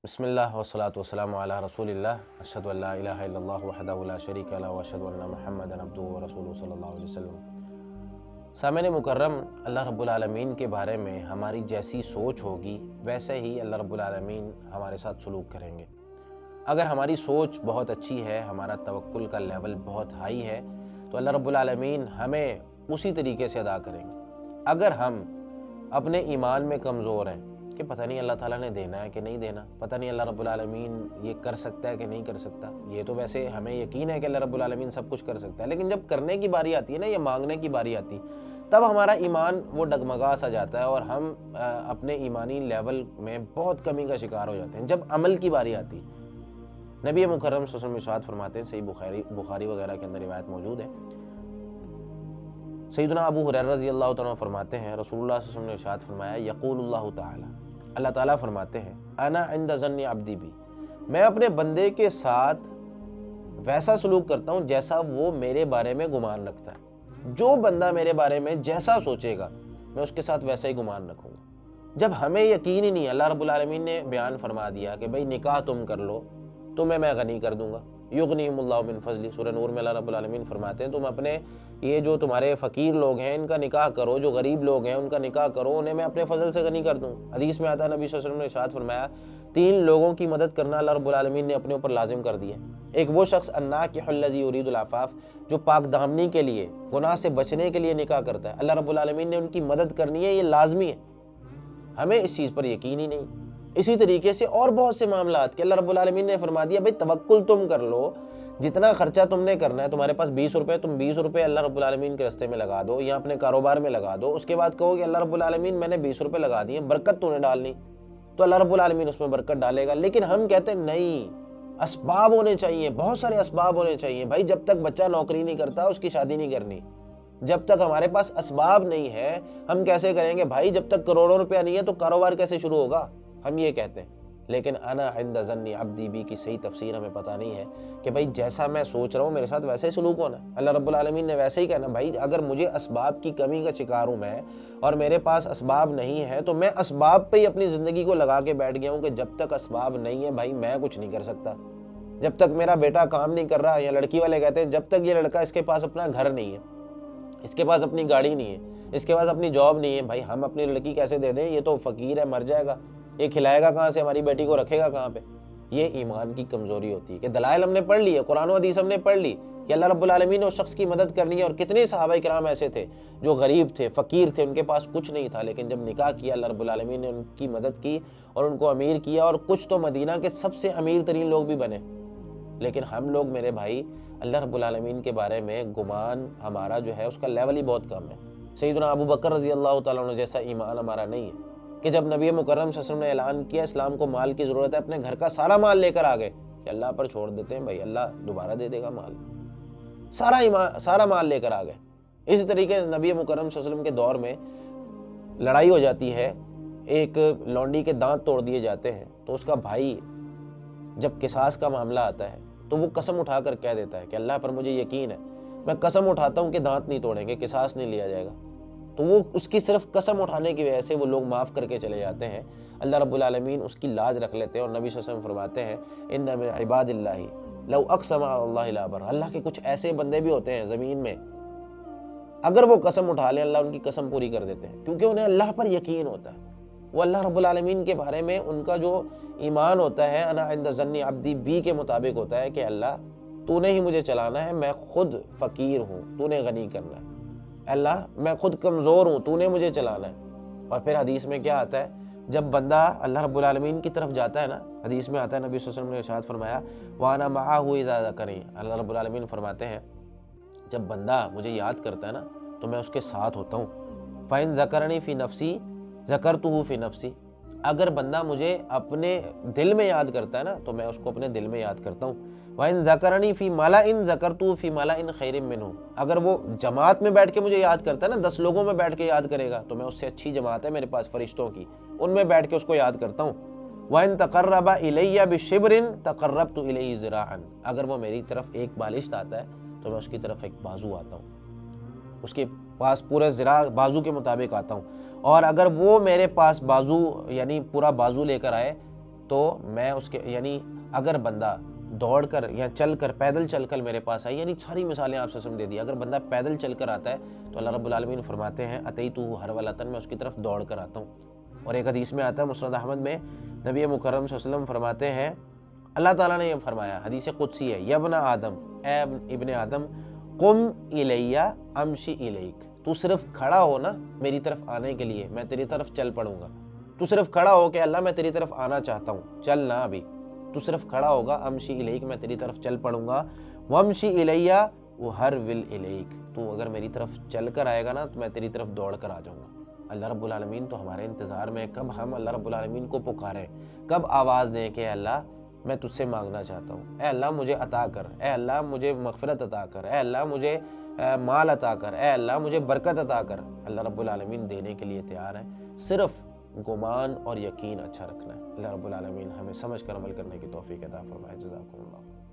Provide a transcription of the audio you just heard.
بسم اللہ والصلاة والسلام علی رسول اللہ اشہد ان لا الہ الا اللہ وحدہ لا شریک لہ واشہد ان محمدا عبدہ ورسولہ صلی اللہ علیہ وسلم۔ سامعین مکرم، اللہ رب العالمین کے بارے میں ہماری جیسی سوچ ہوگی ویسے ہی اللہ رب العالمین ہمارے ساتھ سلوک کریں گے۔ اگر ہماری سوچ بہت اچھی ہے، ہمارا توکل کا لیول بہت ہائی ہے تو اللہ رب العالمین ہمیں اسی طریقے سے ادا کریں گے۔ اگر ہم اپنے ایمان میں کمزور ہیں کہ پتہ نہیں اللہ تعالیٰ نے دینا ہے کہ نہیں دینا، پتہ نہیں اللہ رب العالمین یہ کر سکتا ہے کہ نہیں کر سکتا، یہ تو ویسے ہمیں یقین ہے کہ اللہ رب العالمین سب کچھ کر سکتا ہے، لیکن جب کرنے کی باری آتی ہے نا، یہ مانگنے کی باری آتی تب ہمارا ایمان وہ ڈگمگا سا جاتا ہے اور ہم اپنے ایمانی لیول میں بہت کمی کا شکار ہو جاتے ہیں۔ جب عمل کی باری آتی، نبی مکرم صلی اللہ علیہ وسلم ارشاد فرماتے ہیں، صحیح بخاری وغیرہ کے اندر روایت موجود ہے، سیدنا ابو ہریرہ رضی اللہ تعالیٰ فرماتے ہیں، رسول اللہ صلی اللہ علیہ وسلم نے ارشاد فرمایا، یقول اللہ تعالی، اللہ تعالیٰ فرماتے ہیں، انا عند ظن عبدی بی، میں اپنے بندے کے ساتھ ویسا سلوک کرتا ہوں جیسا وہ میرے بارے میں گمان رکھتا ہے۔ جو بندہ میرے بارے میں جیسا سوچے گا میں اس کے ساتھ ویسا ہی گمان رکھوں گا۔ جب ہمیں یقین ہی نہیں، اللہ رب العالمین نے بیان فرما دیا کہ بھئی نکاح تم کر لو، تمہیں میں غنی کر دوں گا، یغنیہم اللہ من فضلی، سورہ نور میں اللہ رب العالمین فرماتے ہیں تم اپنے یہ جو تمہارے فقیر لوگ ہیں ان کا نکاح کرو، جو غریب لوگ ہیں ان کا نکاح کرو، انہیں میں اپنے فضل سے غنی کر دوں۔ حدیث میں آتا ہے، نبی صلی اللہ علیہ وسلم نے ارشاد فرمایا، 3 لوگوں کی مدد کرنا اللہ رب العالمین نے اپنے اوپر لازم کر دیا۔ ایک وہ شخص الناکح الذی یرید العفاف، جو پاک دامنی کے لیے، گناہ سے بچنے کے لیے نکاح کرتا ہے، اللہ رب العالمین نے ان کی مدد کرنی ہے، یہ لازمی ہے۔ ہمیں اس چیز پر یقین ہی نہیں۔ اسی طریقے سے اور بہت سے معاملات کہ اللہ رب العالمین نے فرما دیا، بھئی توکل تم کر لو، جتنا خرچہ تم نے کرنا ہے، تمہارے پاس 20 روپے، تم 20 روپے اللہ رب العالمین کے راستے میں لگا دو یا اپنے کاروبار میں لگا دو، اس کے بعد کہو کہ اللہ رب العالمین میں نے 20 روپے لگا دیے، برکت تو نے ڈالنی، تو اللہ رب العالمین اس میں برکت ڈالے گا۔ لیکن ہم کہتے ہیں نہیں، اسباب ہونے چاہیے، بہت سارے اسباب ہونے چاہیے۔ بھائی جب تک بچہ نوکری نہیں کرتا اس کی شادی نہیں کرنی، جب تک ہمارے پاس اسباب نہیں ہے ہم کیسے کریں گے؟ بھائی جب تک کروڑوں روپیہ نہیں ہے تو کاروبار کیسے شروع ہوگا؟ ہم یہ کہتے ہیں۔ لیکن انا عند ظن عبدی بی کی صحیح تفسیر ہمیں پتہ نہیں ہے کہ بھائی جیسا میں سوچ رہا ہوں میرے ساتھ ویسے ہی سلوک ہونا ہے۔ اللہ رب العالمین نے ویسے ہی کہنا، بھائی اگر مجھے اسباب کی کمی کا شکار ہوں میں اور میرے پاس اسباب نہیں ہے تو میں اسباب پہ ہی اپنی زندگی کو لگا کے بیٹھ گیا ہوں کہ جب تک اسباب نہیں ہے بھائی میں کچھ نہیں کر سکتا۔ جب تک میرا بیٹا کام نہیں کر رہا، یا لڑکی والے کہتے ہیں جب تک یہ لڑکا، اس کے پاس اپنا گھر نہیں ہے، اس کے پاس اپنی گاڑی نہیں ہے، اس کے پاس اپنی جاب نہیں ہے، بھائی ہم اپنی لڑکی کیسے دے دیں؟ یہ تو فقیر ہے، مر جائے گا، یہ کھلائے گا کہاں سے، ہماری بیٹی کو رکھے گا کہاں پہ؟ یہ ایمان کی کمزوری ہوتی ہے کہ دلائل ہم نے پڑھ لی ہے، قرآن و حدیث ہم نے پڑھ لی کہ اللہ رب العالمین نے اس شخص کی مدد کرنی ہے۔ اور کتنے صحابہ کرام ایسے تھے جو غریب تھے، فقیر تھے، ان کے پاس کچھ نہیں تھا، لیکن جب نکاح کیا اللہ رب العالمین نے ان کی مدد کی اور ان کو امیر کیا، اور کچھ تو مدینہ کے سب سے امیر ترین لوگ بھی بنے۔ لیکن ہم لوگ میرے بھائی اللہ رب العالمین کے بارے میں گمان ہمارا جو ہے اس کا لیول ہی بہت کم ہے۔ سیدنا ابو بکر رضی اللہ تعالیٰ عنہ جیسا ایمان ہمارا نہیں ہے کہ جب نبی مکرم صلی اللہ علیہ وسلم نے اعلان کیا اسلام کو مال کی ضرورت ہے، اپنے گھر کا سارا مال لے کر آ گئے کہ اللہ پر چھوڑ دیتے ہیں، بھائی اللہ دوبارہ دے دے گا مال، سارا مال لے کر آ گئے۔ اسی طریقے سے نبی مکرم صلی اللہ علیہ وسلم کے دور میں لڑائی ہو جاتی ہے، ایک لونڈی کے دانت توڑ دیے جاتے ہیں، تو اس کا بھائی جب قصاص کا معاملہ آتا ہے تو وہ قسم اٹھا کر کہہ دیتا ہے کہ اللہ پر مجھے یقین ہے، میں قسم اٹھاتا ہوں کہ دانت نہیں توڑیں گے، قصاص نہیں لیا جائے گا۔ تو وہ اس کی صرف قسم اٹھانے کی وجہ سے وہ لوگ معاف کر کے چلے جاتے ہیں، اللہ رب العالمین اس کی لاج رکھ لیتے ہیں۔ اور نبی صلی اللہ علیہ وسلم فرماتے ہیں، ان من عباد اللہ لو اقسم علی اللہ لا بر، اللہ کے کچھ ایسے بندے بھی ہوتے ہیں زمین میں، اگر وہ قسم اٹھا لیں اللہ ان کی قسم پوری کر دیتے ہیں، کیونکہ انہیں اللہ پر یقین ہوتا ہے۔ وہ اللہ رب العالمین کے بارے میں ان کا جو ایمان ہوتا ہے انا عند ظن عبدی بی کے مطابق ہوتا ہے کہ اللہ تو نے ہی مجھے چلانا ہے، میں خود فقیر ہوں، تو نے غنی کرنا ہے، اللہ میں خود کمزور ہوں، تو نے مجھے چلانا ہے۔ اور پھر حدیث میں کیا آتا ہے، جب بندہ اللہ رب العالمین کی طرف جاتا ہے نا، حدیث میں آتا ہے نبی صلی اللہ علیہ وسلم نے ارشاد فرمایا، وَأَنَا مَعَهُ إِذَا ذَكَرَنِي، اللہ رب العالمین فرماتے ہیں جب بندہ مجھے یاد کرتا ہے نا تو میں اس کے ساتھ ہوتا ہوں۔ فَإِن ذَكَرَنِي فِي نَفْسِي ذَكَرْتُهُ فِي نَفْسِي، اگر بندہ مجھے اپنے دل میں یاد کرتا ہے نا تو میں اس کو اپنے دل میں یاد کرتا ہوں۔ وَإِن ذَكَرَنِي فِي مَلَئٍ ذَكَرْتُهُ فِي مَلَئٍ خَيْرٍ مِّنْهُ، اگر وہ جماعت میں بیٹھ کے مجھے یاد کرتا ہے نا، 10 لوگوں میں بیٹھ کے یاد کرے گا تو میں اس سے اچھی جماعت ہے میرے پاس فرشتوں کی، ان میں بیٹھ کے اس کو یاد کرتا ہوں۔ وَإِن تَقَرَّبَ إِلَيَّ بِشِبْرٍ تَقَرَّبْتُ إِلَيْهِ ذِرَاعًا، اگر وہ میری طرف ایک بالشت آتا ہے تو میں اس کی طرف ایک بازو آتا ہوں، اس کے پاس پورے ذراع بازو کے مطابق آتا ہوں۔ اور اگر وہ میرے پاس بازو یعنی پورا بازو لے کر آئے تو میں اس کے یعنی اگر بندہ دوڑ کر یا چل کر پیدل چل کر میرے پاس آئے، یعنی ساری مثالیں آپ سے دے دی، اگر بندہ پیدل چل کر آتا ہے تو اللہ رب العالمین فرماتے ہیں اتیتہ ہرولۃ، میں اس کی طرف دوڑ کر آتا ہوں۔ اور ایک حدیث میں آتا ہے مسند احمد میں، نبی مکرم صلی اللہ علیہ وسلم فرماتے ہیں، اللہ تعالیٰ نے یہ فرمایا، حدیث قدسی ہے، یا ابن آدم، اے ابن آدم، قم الیہ امشی الیک، تو صرف کھڑا ہو نا میری طرف آنے کے لیے، میں تیری طرف چل پڑوں گا۔ تو صرف کھڑا ہو کہ اللہ میں تیری طرف آنا چاہتا ہوں، چل نہ ابھی، تو صرف کھڑا ہوگا، امشی الیک، میں تیری طرف چل پڑوں گا، وامشی الیہ وہرول الیک، تو اگر میری طرف چل کر آئے گا نا تو میں تیری طرف دوڑ کر آ جاؤں گا۔ اللہ رب العالمین تو ہمارے انتظار میں، کب ہم اللہ رب العالمین کو پکاریں، کب آواز دیں کہ اے اللہ میں تجھ سے مانگنا چاہتا ہوں، اے اللہ مجھے عطا کر، اے اللہ مجھے مغفرت عطا کر، اے اللہ مجھے مال عطا کر، اے اللہ مجھے برکت عطا کر، اللہ رب العالمین دینے کے لیے تیار ہے، صرف گمان اور یقین اچھا رکھنا ہے۔ اللہ رب العالمین ہمیں سمجھ کر عمل کرنے کی توفیق عطا فرمائے۔ جزاکم اللہ۔